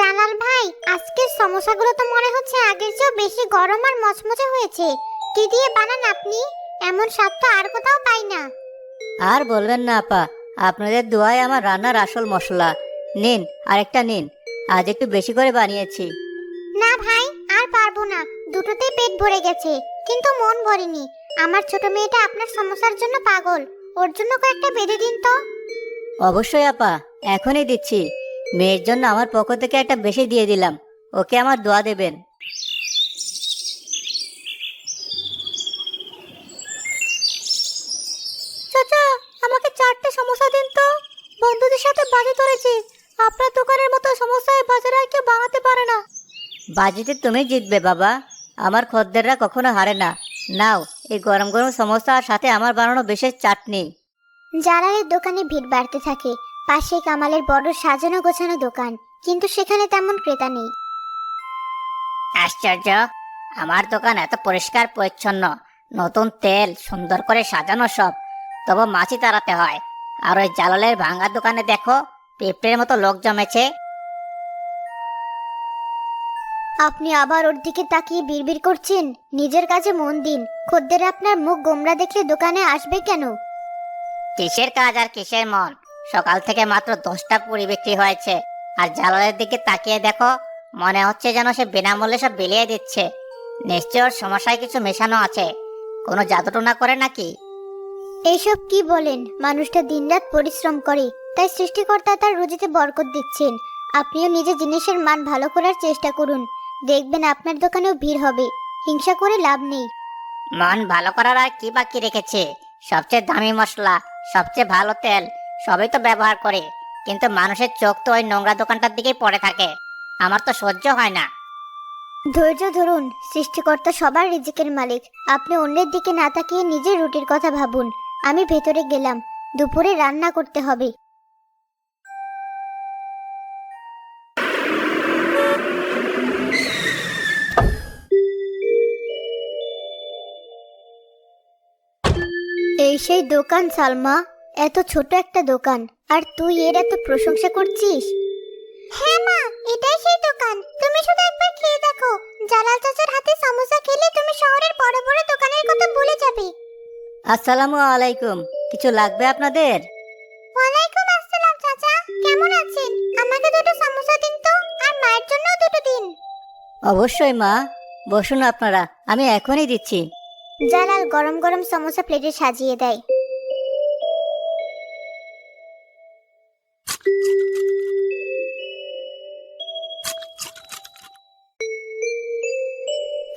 জালাল ভাই, আজকের সমোসাগুলো তো মনে হচ্ছে আগের চেয়েও বেশি গরম আর মচমচে হয়েছে। কি দিয়ে বানান আপনি? এমন স্বাদ তো আর কোথাও পাই না। আর বলবেন না আপা, আপনাদের দোয়াই আমার রান্নার আসল মশলা। নিন, আরেকটা নিন। আজ একটু বেশি করে বানিয়েছি। না ভাই, আর পারবো না। দুটোতেই পেট ভরে গেছে, কিন্তু মন ভরেনি। আমার ছোট মেয়েটা আপনার সমোসার জন্য পাগল। ওর জন্য কয়েকটা বেঁধে দিন তো। অবশ্যই আপা, এখনই দিচ্ছি। মেয়ের জন্য আমার পক্ষ থেকে একটা বেশি দিয়ে দিলাম। ওকে আমার দোয়া দেবেন। চাচা, আমাকে 4টে সমোসা দিন তো। বন্ধুদের সাথে বাজি ধরেছি, আপনার দোকানের মতো সমোসায় বাজারে আর কেউ বানাতে পারে না। বাজিতে তুমি জিতবে বাবা। আমার খদ্দেররা কখনো হারে না। নাও, এই গরম গরম সমোসা আর সাথে আমার বানানো বিশেষ চাটনি। জালালের দোকানে ভিড় বাড়তে থাকে। পাশে কামালের বড় সাজানো গোছানো দোকান, কিন্তু সেখানে তেমন ক্রেতা নেই। আশ্চর্য, আমার দোকান এত পরিষ্কার পরিচ্ছন্ন, নতুন তেল, সুন্দর করে সাজানো সব, তবু মাছি তাড়াতে হয়। আর ওই জালালের ভাঙা দোকানে দেখো, পিঁপড়ের মতো লোক জমেছে। আপনি আবার ওর দিকে তাকিয়ে বিড়বিড় করছেন। নিজের কাজে মন দিন। খদ্দের আপনার মুখ গোমরা দেখলে দোকানে আসবে কেন? কিসের কাজ আর কিসের মন? সকাল থেকে মাত্র 10টা পুরি বিক্রি হয়েছে। আর জালালের দিকে তাকিয়ে দেখো, মনে হচ্ছে যেন সে বিনামূল্যে সব বিলিয়ে দিচ্ছে। নিশ্চয় ওর সমস্যায় কিছু মেশানো আছে। কোনো জাদুটোনা করে নাকি? এইসব কি বলেন? মানুষটা দিনরাত পরিশ্রম করে, তাই সৃষ্টিকর্তা তার রুজিতে বরকত দিচ্ছেন। আপনিও নিজের জিনিসের মান ভালো করার চেষ্টা করুন। দেখবেন আপনার দোকানেও ভিড় হবে। হিংসা করে লাভ নেই। মন ভালো করার আর কি বাকি রেখেছে? সবচেয়ে দামি মশলা, সবচেয়ে ভালো তেল, সবই তো ব্যবহার করে। কিন্তু মানুষের চোখ তো ওই নোংরা দোকানটার দিকেই পড়ে থাকে। আমার তো সহ্য হয় না। ধৈর্য ধরুন। সৃষ্টিকর্তা সবার রিজিকের মালিক। আপনি অন্যের দিকে না তাকিয়ে নিজের রুটির কথা ভাবুন। আমি ভেতরে গেলাম, দুপুরে রান্না করতে হবে। এই সেই দোকান সালমা। এত ছোট একটা দোকান, আর তুই এর এত প্রশংসা করছিস? হ্যাঁ মা, এটাই সেই দোকান। তুমি শুধু একবার খেয়ে দেখো। জালাল চাচার হাতে সমোসা খেলে তুমি শহরের বড় বড় দোকানের কথা ভুলে যাবে। আসসালামু আলাইকুম। কিছু লাগবে আপনাদের? ওয়ালাইকুম আসসালাম চাচা, কেমন আছেন? আমাকে দুটো সমোসা দিন তো, আর মায়ের জন্যও দুটো দিন। অবশ্যই মা, বসুন আপনারা, আমি এখনই দিচ্ছি। জালাল গরম গরম সমোসা প্লেটে সাজিয়ে দেয়।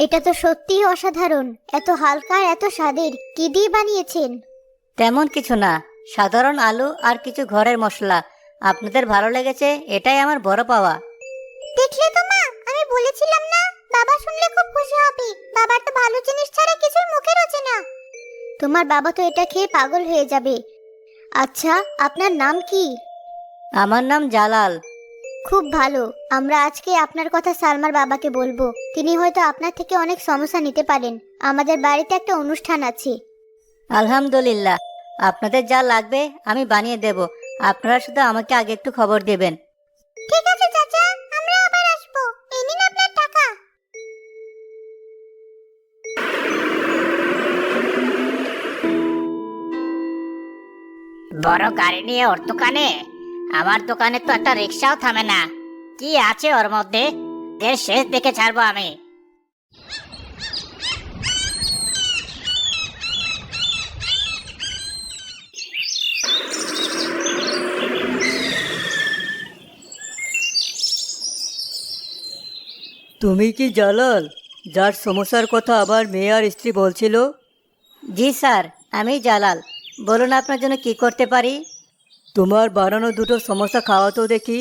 এটা তো সত্যিই অসাধারণ। এত হালকা আর এত স্বাদের। কি দিয়ে বানিয়েছেন? তেমন কিছু না, সাধারণ আলু আর কিছু ঘরের মশলা। আপনাদের ভালো লেগেছে, এটাই আমার বড় পাওয়া। দেখলে তো মা, আমি বলেছিলাম না, বাবা শুনলে খুব খুশি হবে। বাবার তো ভালো জিনিস ছাড়া কিছুর মুখে রোচে না। তোমার বাবা তো এটা খেয়ে পাগল হয়ে যাবে। আচ্ছা, আপনার নাম কি? আমার নাম জালাল। খুব ভালো। আমরা আজকে আপনার কথা সালমার বাবাকে বলবো। তিনি হয়তো আপনার থেকে অনেক সমস্যা নিতে পারেন। আমাদের বাড়িতে একটা অনুষ্ঠান আছে। আলহামদুলিল্লাহ, আপনাদের যা লাগবে আমি বানিয়ে দেব। আপনারা শুধু আমাকে আগে একটু খবর দেবেন। ঠিক আছে চাচা, আমরা আবার আসবো। এই নিন আপনার টাকা। বড় গাড়ি নিয়ে ওর দোকানে? আমার দোকানে তো একটা রিক্সাও থামে না। কি আছে ওর মধ্যে? এর শেষ দেখে ছাড়বো আমি। তুমি কি জালাল, যার সমস্যার কথা আবার মেয়ে আর স্ত্রী বলছিল? জি স্যার, আমি জালাল। বলুন আপনার জন্য কি করতে পারি? তোমার বানানো দুটো সমস্যা খাওয়া তো দেখি।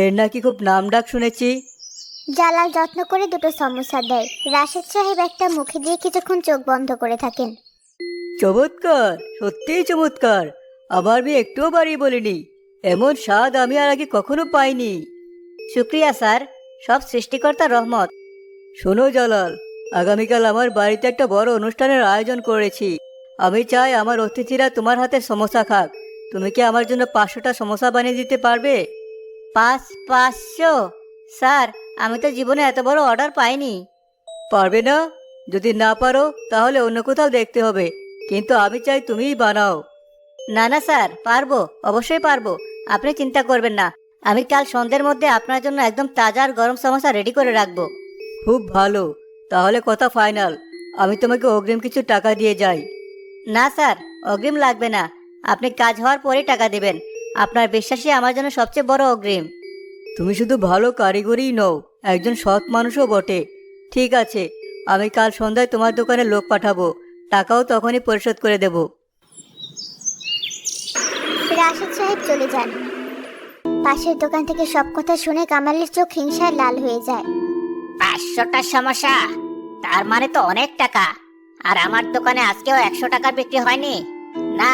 এর নাকি খুব নাম ডাক শুনেছি। জালাল যত্ন করে দুটো সমোসা দেয়। রাশেদ সাহেব একটা মুখে দিয়ে কিছুক্ষণ চোখ বন্ধ করে থাকেন। চমৎকার, সত্যিই চমৎকার। আমার মেয়ে একটুও বাড়িয়ে বলিনি। এমন স্বাদ আমি আর আগে কখনো পাইনি। শুক্রিয়া স্যার, সব সৃষ্টিকর্তার রহমত। শোনো জালাল, আগামীকাল আমার বাড়িতে একটা বড় অনুষ্ঠানের আয়োজন করেছি। আমি চাই আমার অতিথিরা তোমার হাতে সমোসা খাক। তুমি কি আমার জন্য 500টা সমোসা বানিয়ে দিতে পারবে? 500? স্যার, আমি তো জীবনে এত বড় অর্ডার পাইনি। পারবে না? যদি না পারো তাহলে অন্য কোথাও দেখতে হবে, কিন্তু আমি চাই তুমিই বানাও। না না স্যার, পারবো, অবশ্যই পারবো। আপনি চিন্তা করবেন না, আমি কাল সন্ধ্যের মধ্যে আপনার জন্য একদম তাজা আর গরম সমোসা রেডি করে রাখবো। খুব ভালো, তাহলে কথা ফাইনাল। আমি তোমাকে অগ্রিম কিছু টাকা দিয়ে যাই। না স্যার, অগ্রিম লাগবে না। আপনি কাজ হওয়ার পরেই টাকা দিবেন। আপনার বিশ্বাসই আমার জন্য সবচেয়ে বড় অগ্রিম। তুমি শুধু ভালো কারিগরিই নও, একজন সৎ মানুষও বটে। ঠিক আছে, আমি কাল সন্ধ্যায় তোমার দোকানে লোক পাঠাবো, টাকাও তখনই পরিশোধ করে দেব। রাশেদ সাহেব চলে যান। পাশের দোকান থেকে সব কথা শুনে কামালের চোখ হিংসায় লাল হয়ে যায়। 500টার সমস্যা, তার মানে তো অনেক টাকা। আর আমার দোকানে আজকেও 100 টাকার বিক্রি হয়নি। না,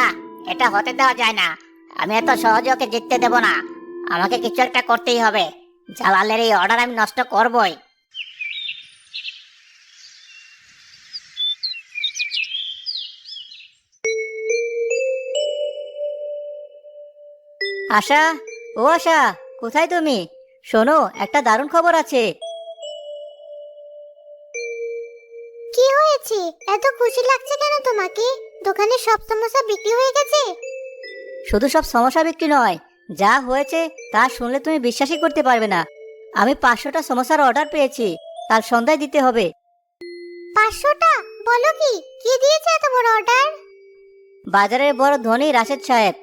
এটা হতে দেওয়া যায় না। আমি এত সহজে ওকে জিততে দেব না। আমাকে কিছু একটা করতেই হবে। জালালের এই অর্ডার আমি নষ্ট করবই। আশা, ও আশা, কোথায় তুমি? শোনো, একটা দারুণ খবর আছে। কি হয়েছে? এত খুশি লাগছে কেন তোমাকে? দোকানে সব সমস্যা বিক্রি হয়ে গেছে? শুধু সব সমস্যা বিক্রি নয়, যা হয়েছে তা শুনলে তুমি বিশ্বাসই করতে পারবে না। আমি 500টা সমস্যার অর্ডার পেয়েছি, কাল সন্ধ্যায় দিতে হবে। 500টা? বলো কি? কি দিয়েছে এত বড় অর্ডার? বাজারের বড় ধনী রাশেদ সাহেব।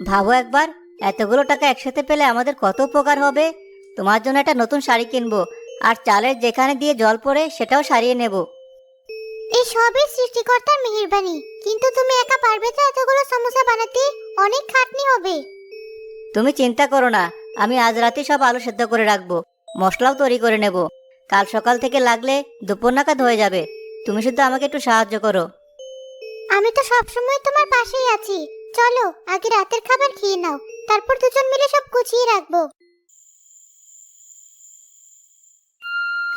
ভাবো একবার, এতগুলো টাকা একসাথে পেলে আমাদের কত উপকার হবে। তোমার জন্য একটা নতুন শাড়ি কিনবো, আর চালের যেখানে দিয়ে জল পড়ে সেটাও সারিয়ে নেব। এই সবই সৃষ্টিকর্তার মেহেরবানি। কিন্তু তুমি একা পারবে তো এতগুলো সমস্যা বানাতে? অনেক খাটনি হবে। তুমি চিন্তা করো না, আমি আজ রাতে সব আলু সেদ্ধ করে রাখবো, মশলাও তৈরি করে নেব। কাল সকাল থেকে লাগলে দুপুর নাগাদ হয়ে যাবে। তুমি শুধু আমাকে একটু সাহায্য করো। আমি তো সব সময় তোমার পাশেই আছি। চলো আগে রাতের খাবার খেয়ে নাও, তারপর দুজন মিলে সব গুছিয়ে রাখবো।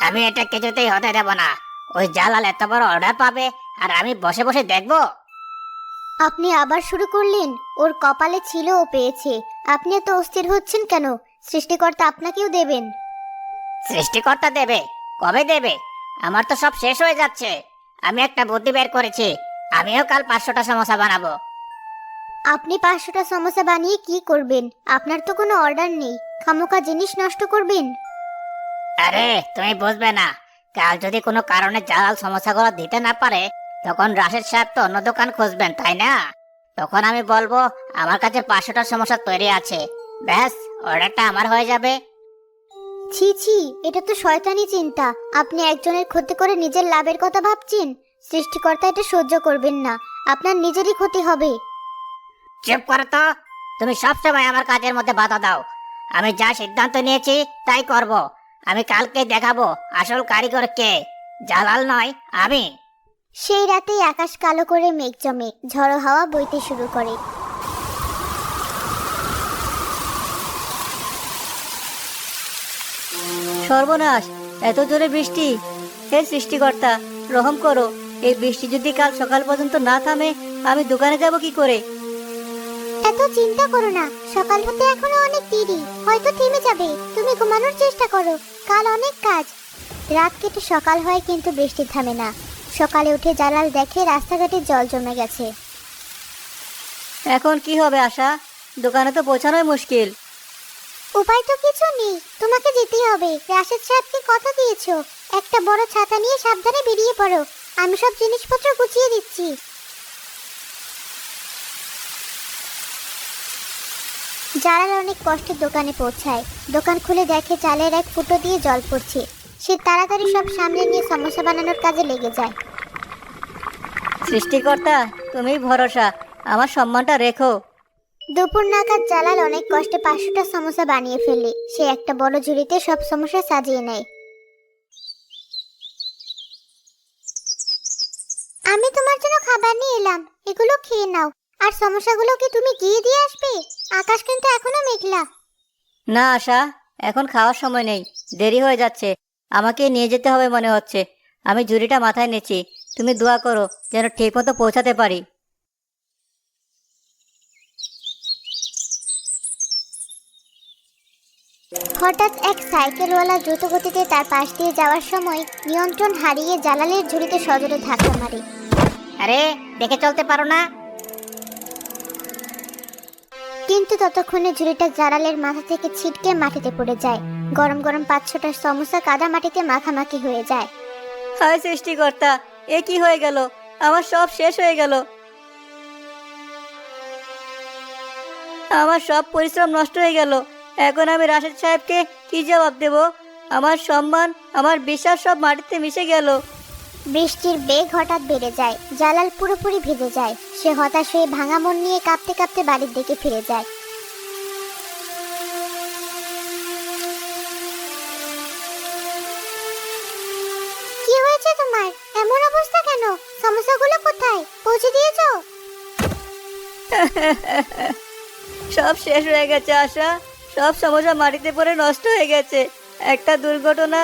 আমি এটা কিছুতেই হতে দেব না। ওই জালাল এত বড় অর্ডার পাবে আর আমি বসে বসে দেখবো? আপনি আবার শুরু করলেন? ওর কপালে ছিল, ও পেয়েছে। আপনি এত অস্থির হচ্ছেন কেন? সৃষ্টিকর্তা আপনাকেও দেবেন। সৃষ্টিকর্তা দেবে? কবে দেবে? আমার তো সব শেষ হয়ে যাচ্ছে। আমি একটা বুদ্ধি বের করেছি, আমিও কাল 500টা সমোসা বানাবো। আপনি 500টা সমস্যা বানিয়ে কি করবেন? আপনার তো কোনো অর্ডার নেই, খামোকা জিনিস নষ্ট করবেন? আরে তুমি বুঝবে না, কাল যদি কোনো কারণে জালাল সমস্যাগুলো দিতে না পারে, তখন রাশেদ সাহেব তো অন্য দোকান খুঁজবেন, তাই না? তখন আমি বলবো আমার কাছে 500টা সমস্যা তৈরি আছে, ব্যাস অর্ডারটা আমার হয়ে যাবে। ছি ছি, এটা তো শয়তানি চিন্তা। আপনি একজনের ক্ষতি করে নিজের লাভের কথা ভাবছেন। সৃষ্টিকর্তা এটা সহ্য করবেন না, আপনার নিজেরই ক্ষতি হবে। চুপ করো তো, তুমি সবসময় আমার কাজের মধ্যে বাধা দাও। আমি যা সিদ্ধান্ত নিয়েছি তাই করব। আমি কালকে দেখাবো আসল কারিগর কে, জালাল নয় আমি। সেই রাতেই আকাশ কালো করে মেঘ জমে, ঝড়ো হাওয়া বইতে শুরু করে। সর্বনাশ, এত জোরে বৃষ্টি! হে সৃষ্টিকর্তা, রহম করো। এই বৃষ্টি যদি কাল সকাল পর্যন্ত না থামে, আমি দোকানে যাব কি করে? এত চিন্তা করো না, সকাল হতে এখনো অনেক দেরি, হয়তো থেমে যাবে। তুমি ঘুমানোর চেষ্টা করো, কাল অনেক কাজ। রাত কেটে সকাল হয় কিন্তু বৃষ্টি থামে না। সকালে উঠে জালাল দেখে রাস্তাঘাটে জল জমে গেছে। এখন কি হবে আশা? দোকানে তো পৌঁছানোই মুশকিল। উপায় তো কিছু নেই, তোমাকে যেতেই হবে। রাশেদ সাহেবকে কথা দিয়েছো, একটা বড় ছাতা নিয়ে সাবধানে বেরিয়ে পড়ো। আমি সব জিনিসপত্র গুছিয়ে দিচ্ছি। জালাল অনেক কষ্টে দোকানে পৌঁছায়। দোকান খুলে দেখে চালের এক ফুটো দিয়ে জল পড়ছে। সে তাড়াতাড়ি সব সামনে নিয়ে সমস্যা বানানোর কাজে লেগে যায়। সৃষ্টিকর্তা, তুমিই ভরসা, আমার সম্মানটা রেখো। দুপুর নাগাদ জালাল অনেক কষ্টে 500টা সমস্যা বানিয়ে ফেলে। সে একটা বড় ঝুড়িতে সব সমস্যা সাজিয়ে নেয়। আমি তোমার জন্য খাবার নিয়ে এলাম, এগুলো খেয়ে নাও। আর সমস্যাগুলো কি তুমি গিয়ে দিয়ে আসবে? আকাশ কিন্তু এখনো মেঘলা। না আশা, এখন খাওয়ার সময় নেই, দেরি হয়ে যাচ্ছে। আমাকে নিয়ে যেতে হবে মনে হচ্ছে। আমি ঝুড়িটা মাথায় নিচ্ছি, তুমি দোয়া করো যেন ঠিকমতো পৌঁছাতে পারি। হঠাৎ এক সাইকেলওয়ালা দ্রুত গতিতে তার পাশ দিয়ে যাওয়ার সময় নিয়ন্ত্রণ হারিয়ে জালালের ঝুড়িতে সজোরে ধাক্কা মারে। আরে দেখে চলতে পারো না? কিন্তু ততক্ষণে ঝুড়িটা জালালের মাথা থেকে ছিটকে মাটিতে পড়ে যায়। গরম গরম 5-6টা সমোসা কাদা মাটিতে মাখামাখি হয়ে যায়। হায় সৃষ্টিকর্তা, এ কি হয়ে গেল? আমার সব শেষ হয়ে গেল। আমার সব পরিশ্রম নষ্ট হয়ে গেল। এখন আমি রাশেদ সাহেবকে কি জবাব দেব? আমার সম্মান, আমার বিশ্বাস সব মাটিতে মিশে গেল। বৃষ্টির বেগ হঠাৎ বেড়ে যায়। জালাল পুরোপুরি ভিজে যায়। সে হতাশ হয়ে ভাঙা মন নিয়ে কাঁপতে কাঁপতে বাড়ির দিকে ফিরে যায়। কি হয়েছে তোমার? এমন অবস্থা কেন? সমস্যাগুলো কোথায়? পৌঁছে দিয়েছো? সব শেষ হয়ে গেছে আশা। সব সমস্যা মাটিতে পড়ে নষ্ট হয়ে গেছে। একটা দুর্ঘটনা।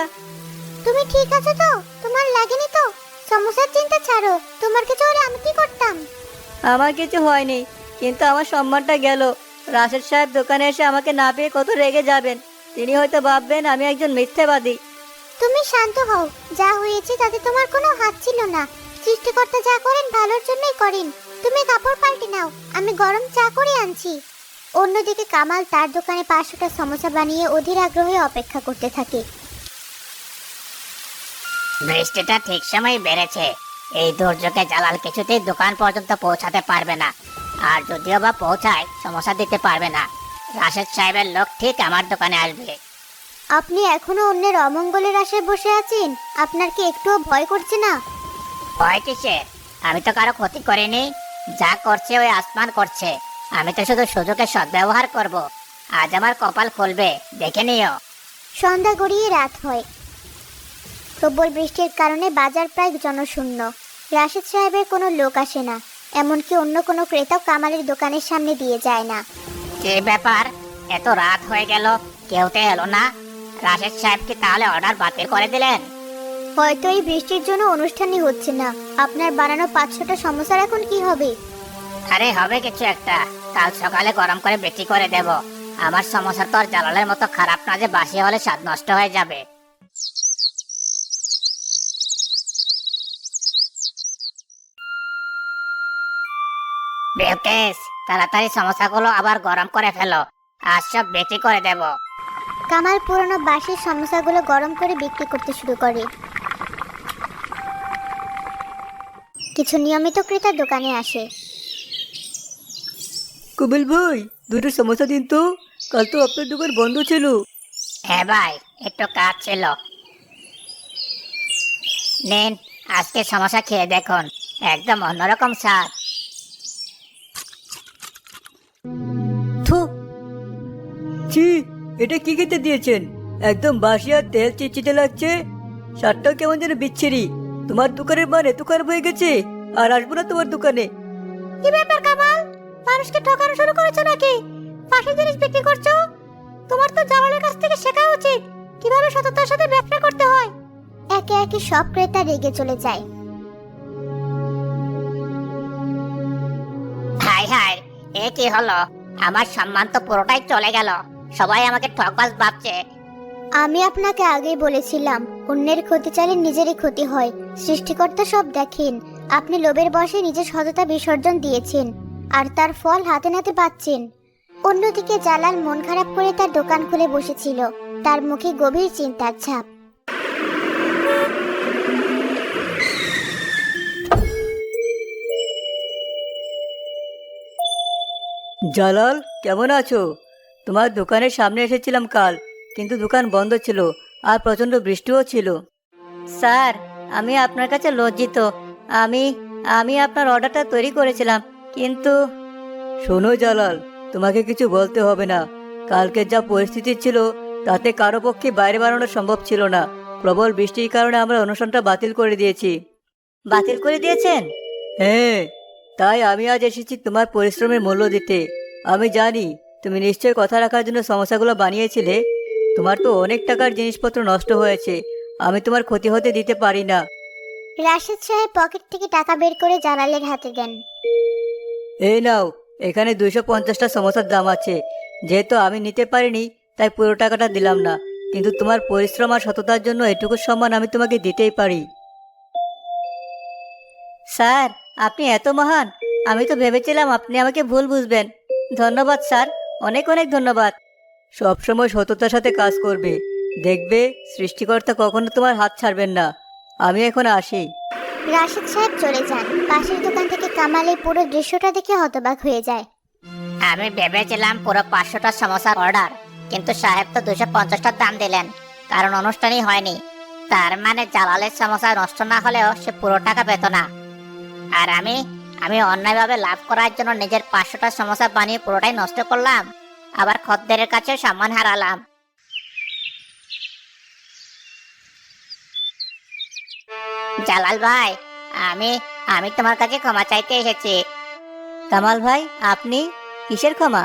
তুমি ঠিক আছো তো? তোমার লাগেনি তো? সমস্যার চিন্তা ছাড়ো। তোমার কিছু হলে আমি কি করতাম? আমার কিছু হয়নি, কিন্তু আমার সম্মানটা গেল। রাশেদ সাহেব দোকানে এসে আমাকে না পেয়ে কত রেগে যাবেন। তিনি হয়তো ভাববেন আমি একজন মিথ্যাবাদী। তুমি শান্ত হও। যা হয়েছে তাতে তোমার কোনো হাত ছিল না। সৃষ্টিকর্তা যা করেন ভালোর জন্যই করেন। তুমি কাপড় পাল্টে নাও, আমি গরম চা করে আনছি। অন্যদিকে কামাল তার দোকানে 500টা সমোসা বানিয়ে অধীর আগ্রহে অপেক্ষা করতে থাকে। বৃষ্টিটা ঠিক সময় বেড়েছে। এই দুর্যোগে জালাল কিছুতেই দোকান পর্যন্ত পৌঁছাতে পারবে না। আর যদিও বা পৌঁছায়, সমস্যা দিতে পারবে না। রাশেদ সাহেবের লোক ঠিক আমার দোকানে আসবে। আপনি এখনো অন্যের অমঙ্গলের আশায় বসে আছেন? আপনার কি একটুও ভয় করছে না? ভয় কিসের? আমি তো কারো ক্ষতি করিনি। যা করছে ওই আসমান করছে। আমি তো শুধু সুযোগের সদ্ব্যবহার করব। আজ আমার কপাল খুলবে, দেখে নিও। সন্ধ্যা গড়িয়ে রাত হয়। প্রবল বৃষ্টির কারণে বাজার প্রায় জনশূন্য। রাশেদ সাহেবের কোনো লোক আসে না। এমনকি অন্য কোনো ক্রেতাও কামালের দোকানের সামনে দিয়ে যায় না। কি ব্যাপার? এত রাত হয়ে গেল, কেউ তো এলো না। রাশেদ সাহেব কি তাহলে অর্ডার বাতিল করে দিলেন? হয়তো এই বৃষ্টির জন্য অনুষ্ঠানই হচ্ছে না। আপনার বানানো 500টা সমোসার এখন কি হবে? আরে হবে কিছু একটা। কাল সকালে গরম করে বিক্রি করে দেব। আমার সমস্যা তো আর জালালের মতো খারাপ না যে বাসি হলে স্বাদ নষ্ট হয়ে যাবে। বিলকিস, তাড়াতাড়ি সমস্যাগুলো আবার গরম করে ফেলো। আজ সব বিক্রি করে দেব। কামাল পুরনো বাসির সমোসাগুলো গরম করে বিক্রি করতে শুরু করে। কিছু নিয়মিত ক্রেতা দোকানে আসে। কুবিল ভাই, দুটো সমস্যা দিন তো। কাল তো আপনার দোকান বন্ধ ছিল। হ্যাঁ ভাই, একটু কাজ ছিল। নিন, আজকে সমস্যা খেয়ে দেখুন। একদম অন্যরকম স্বাদ। থু, ছি, এটা কি খেতে দিয়েছেন? একদম বাসি আর তেল চিটচিটে লাগছে। স্বাদটাও কেমন যেন বিচ্ছিরি। তোমার দোকানের মান এত খারাপ হয়ে গেছে, আর আসবো না তোমার দোকানে। কি ব্যাপার কামাল? মানুষকে ঠকানো শুরু করেছো নাকি? বাসি জিনিস বিক্রি করছো? তোমার তো জামালের কাছ থেকে শেখা উচিত কিভাবে সততার সাথে ব্যবসা করতে হয়। একে একে সব ক্রেতা রেগে চলে যায়। হাই হাই, এ কি হলো? আমার সম্মান তো পুরোটাই চলে গেল। সবাই আমাকে ঠকবাজ ভাবছে। আমি আপনাকে আগেই বলেছিলাম, অন্যের ক্ষতি চাইলে নিজেরই ক্ষতি হয়। সৃষ্টিকর্তা সব দেখেন। আপনি লোভের বশে নিজের সততা বিসর্জন দিয়েছেন, আর তার ফল হাতে নাতে পাচ্ছেন। অন্যদিকে জালাল মন খারাপ করে তার দোকান খুলে বসেছিল। তার মুখে গভীর চিন্তার ছাপ। জালাল, কেমন আছো? তোমার দোকানের সামনে এসেছিলাম কাল, কিন্তু দোকান বন্ধ ছিল আর প্রচন্ড বৃষ্টিও ছিল। স্যার, আমি আপনার কাছে লজ্জিত। আমি আমি আপনার অর্ডারটা তৈরি করেছিলাম, কিন্তু শোনো জালাল, তোমাকে কিছু বলতে হবে না। কালকে যা পরিস্থিতি ছিল তাতে কারো পক্ষে বাইরে বানানো সম্ভব ছিল না। প্রবল বৃষ্টির কারণে আমরা অনুষ্ঠানটা বাতিল করে দিয়েছি। বাতিল করে দিয়েছেন? হ্যাঁ, তাই আমি আজ এসেছি তোমার পরিশ্রমের মূল্য দিতে। আমি জানি তুমি নিশ্চয়ই কথা রাখার জন্য সমস্যাগুলো বানিয়েছিলে। তোমার তো অনেক টাকার জিনিসপত্র নষ্ট হয়েছে। আমি তোমার ক্ষতি হতে দিতে পারি না। রাশেদ সাহেব পকেট থেকে টাকা বের করে জালালের হাতে দেন। এই নাও, এখানে 250টা সমস্যার দাম আছে। যেহেতু আমি নিতে পারিনি, তাই পুরো টাকাটা দিলাম না, কিন্তু তোমার পরিশ্রম আর সততার জন্য এটুকু সম্মান আমি তোমাকে দিতেই পারি। স্যার, আপনি এত মহান, আমি তো ভেবেছিলাম আপনি আমাকে ভুল বুঝবেন। ধন্যবাদ স্যার, অনেক অনেক ধন্যবাদ। সবসময় সততার সাথে কাজ করবে, দেখবে সৃষ্টিকর্তা কখনো তোমার হাত ছাড়বেন না। আমি এখন আসি। রাশেদ সাহেব চলে যান। পাশের দোকান থেকে কামাল এই পুরো দৃশ্যটা দেখে হতবাক হয়ে যায়। আমি ভেবেছিলাম পুরো 500টা সমোসার অর্ডার, কিন্তু সাহেব তো 250টার দাম দিলেন, কারণ অনুষ্ঠানই হয়নি। তার মানে জালালের সমোসা নষ্ট না হলেও সে পুরো টাকা পেত না। আর আমি অন্যায়ভাবে লাভ করার জন্য নিজের 500টা সমোসা বানিয়ে পুরোটাই নষ্ট করলাম, আবার খদ্দেরের কাছে সম্মান হারালাম। জালাল ভাই, আমি আমি তোমার কাছে ক্ষমা চাইতে এসেছি। কামাল ভাই, আপনি কিসের ক্ষমা?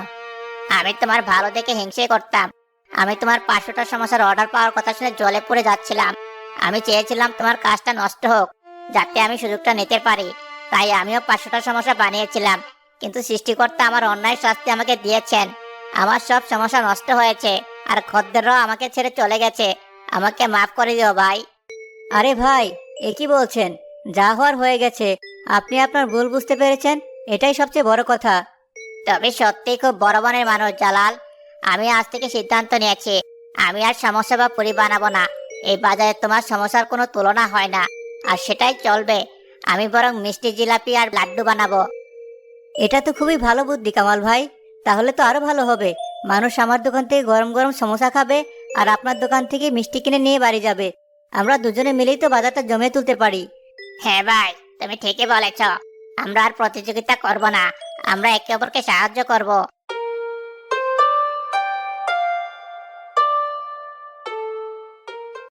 আমি তোমার ভালো দেখে হিংসে করতাম। আমি তোমার 500টা সমস্যার অর্ডার পাওয়ার কথা শুনে জলে পড়ে যাচ্ছিলাম। আমি চেয়েছিলাম তোমার কাজটা নষ্ট হোক, যাতে আমি সুযোগটা নিতে পারি। তাই আমিও 500টা সমস্যা বানিয়েছিলাম, কিন্তু সৃষ্টিকর্তা আমার অন্যায় শাস্তি আমাকে দিয়েছেন। আমার সব সমস্যা নষ্ট হয়েছে, আর খদ্দেররাও আমাকে ছেড়ে চলে গেছে। আমাকে মাফ করে দিও ভাই। আরে ভাই, এ কি বলছেন? যা হওয়ার হয়ে গেছে, আপনি আপনার ভুল বুঝতে পেরেছেন, এটাই সবচেয়ে বড় কথা। তবে সত্যি খুব বড় মনের মানুষ জালাল। আমি আজ থেকে সিদ্ধান্ত নিয়েছি, আমি আর সমস্যা বা পুরি বানাবো না। এই বাজারে তোমার সমস্যার কোনো তুলনা হয় না, আর সেটাই চলবে। আমি বরং মিষ্টি জিলাপি আর লাড্ডু বানাবো। এটা তো খুবই ভালো বুদ্ধি কামাল ভাই। তাহলে তো আরো ভালো হবে। মানুষ আমার দোকান থেকে গরম গরম সমোসা খাবে, আর আপনার দোকান থেকে মিষ্টি কিনে নিয়ে বাড়ি যাবে। আমরা দুজনে মিলেই তো বাজারটা জমে তুলতে পারি। হ্যাঁ ভাই, তুমি ঠিকই বলেছ। আমরা আর প্রতিযোগিতা করব না, আমরা একে অপরকে সাহায্য করব।